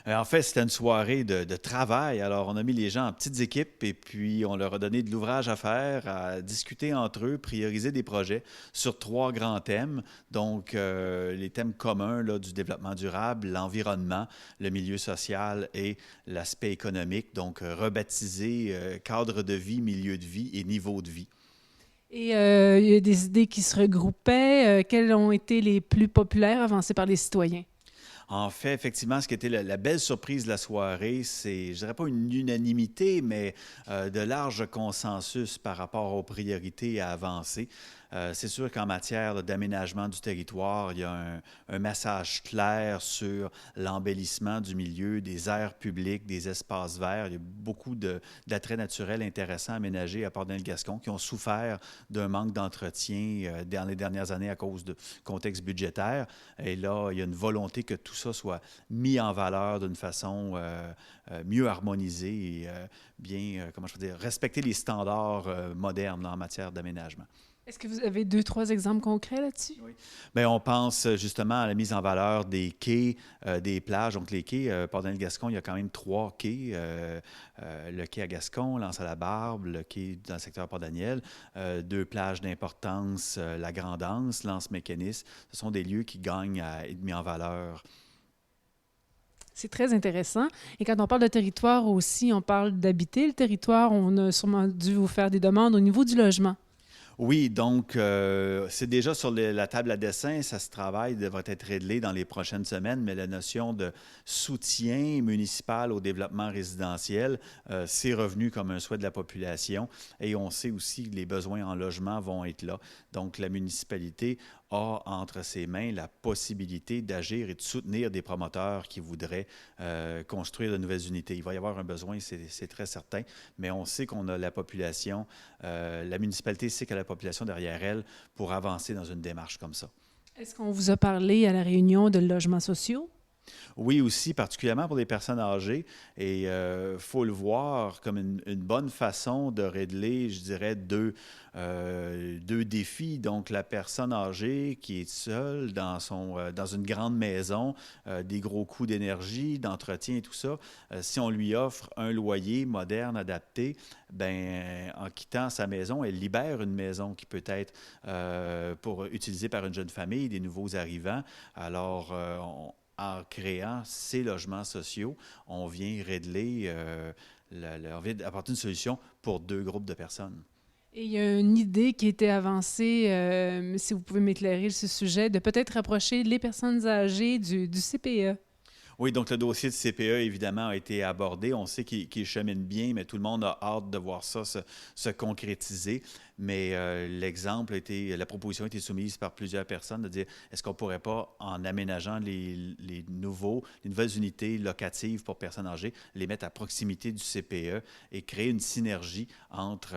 En fait, c'était une soirée de travail. Alors, on a mis les gens en petites équipes et puis on leur a donné de l'ouvrage à faire, à discuter entre eux, prioriser des projets sur trois grands thèmes. Donc, les thèmes communs là, du développement durable, l'environnement, le milieu social et l'aspect économique. Donc, rebaptiser cadre de vie, milieu de vie et niveau de vie. Et il y a des idées qui se regroupaient. Quelles ont été les plus populaires avancées par les citoyens? En fait, effectivement, ce qui était la belle surprise de la soirée, c'est, je dirais pas une unanimité, mais de large consensus par rapport aux priorités à avancer. C'est sûr qu'en matière d'aménagement du territoire, il y a un message clair sur l'embellissement du milieu, des aires publiques, des espaces verts. Il y a beaucoup d'attraits naturels intéressants aménagés à Port-Gascon qui ont souffert d'un manque d'entretien dans les dernières années à cause de contexte budgétaire. Et là, il y a une volonté que tout ça soit mis en valeur d'une façon mieux harmonisée et bien, comment je peux dire, respecter les standards modernes là, en matière d'aménagement. Est-ce que vous avez deux, trois exemples concrets là-dessus? Oui. Bien, on pense justement à la mise en valeur des quais, des plages. Donc, les quais, Port-Gascon, il y a quand même trois quais. Le quai à Gascon, l'Anse-à-la-Barbe, le quai dans le secteur Port-Daniel. Deux plages d'importance, la Grande-Anse, l'Anse-Mécanisme. Ce sont des lieux qui gagnent à être mis en valeur. C'est très intéressant. Et quand on parle de territoire aussi, on parle d'habiter le territoire. On a sûrement dû vous faire des demandes au niveau du logement. Oui, donc c'est déjà sur la table à dessin, ça se travaille, devrait être réglé dans les prochaines semaines, mais la notion de soutien municipal au développement résidentiel, c'est revenu comme un souhait de la population et on sait aussi que les besoins en logement vont être là. Donc la municipalité a entre ses mains la possibilité d'agir et de soutenir des promoteurs qui voudraient construire de nouvelles unités. Il va y avoir un besoin, c'est très certain, mais on sait qu'on a la population, la municipalité sait qu'elle a la population derrière elle pour avancer dans une démarche comme ça. Est-ce qu'on vous a parlé à la réunion de logements sociaux? Oui, aussi, particulièrement pour les personnes âgées. Et il faut le voir comme une bonne façon de régler, je dirais, deux défis. Donc, la personne âgée qui est seule dans une grande maison, des gros coûts d'énergie, d'entretien et tout ça, si on lui offre un loyer moderne, adapté, ben, en quittant sa maison, elle libère une maison qui peut être pour utiliser par une jeune famille, des nouveaux arrivants. Alors, en créant ces logements sociaux, on vient régler, on vient apporter une solution pour deux groupes de personnes. Et il y a une idée qui a été avancée, si vous pouvez m'éclairer sur ce sujet, de peut-être rapprocher les personnes âgées du CPE. Oui, donc le dossier de CPE, évidemment, a été abordé. On sait qu'il chemine bien, mais tout le monde a hâte de voir ça se concrétiser. Mais la proposition a été soumise par plusieurs personnes de dire est-ce qu'on ne pourrait pas, en aménageant les nouvelles unités locatives pour personnes âgées, les mettre à proximité du CPE et créer une synergie entre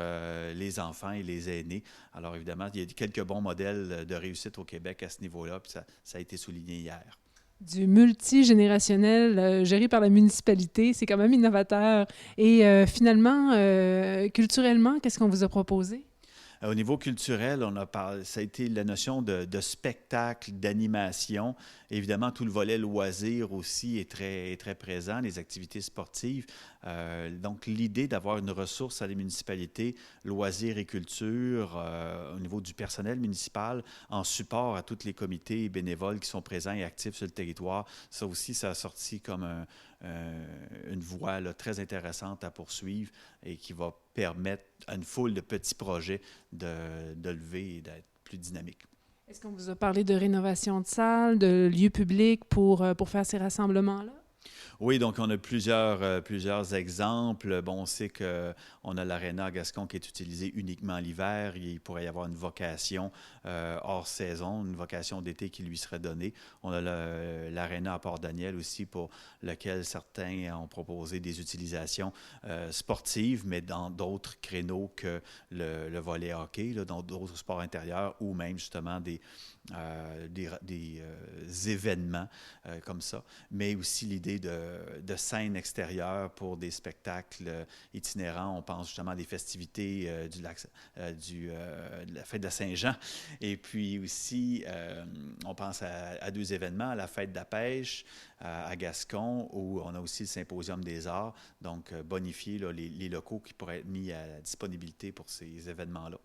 les enfants et les aînés. Alors évidemment, il y a quelques bons modèles de réussite au Québec à ce niveau-là, puis ça a été souligné hier. Du multigénérationnel géré par la municipalité, c'est quand même innovateur. Et finalement, culturellement, qu'est-ce qu'on vous a proposé? Au niveau culturel, ça a été la notion de spectacle, d'animation. Évidemment, tout le volet loisir aussi est très présent, les activités sportives. Donc, l'idée d'avoir une ressource à la municipalité, loisirs et culture, au niveau du personnel municipal, en support à tous les comités bénévoles qui sont présents et actifs sur le territoire, ça aussi, ça a sorti comme une voie là, très intéressante à poursuivre et qui va permettre à une foule de petits projets de lever et d'être plus dynamique. Est-ce qu'on vous a parlé de rénovation de salles, de lieux publics pour faire ces rassemblements-là? Oui, donc on a plusieurs exemples. Bon, on sait qu'on a l'aréna à Gascon qui est utilisé uniquement l'hiver. Il pourrait y avoir une vocation hors saison, une vocation d'été qui lui serait donnée. On a l'aréna à Port-Daniel aussi pour lequel certains ont proposé des utilisations sportives, mais dans d'autres créneaux que le volley hockey, là, dans d'autres sports intérieurs ou même justement des événements comme ça, mais aussi l'idée de scènes extérieures pour des spectacles itinérants. On pense justement à des festivités de la fête de Saint-Jean. Et puis aussi, on pense à deux événements, la fête de la pêche à Gascon, où on a aussi le Symposium des arts, donc bonifier là, les locaux qui pourraient être mis à disponibilité pour ces événements-là.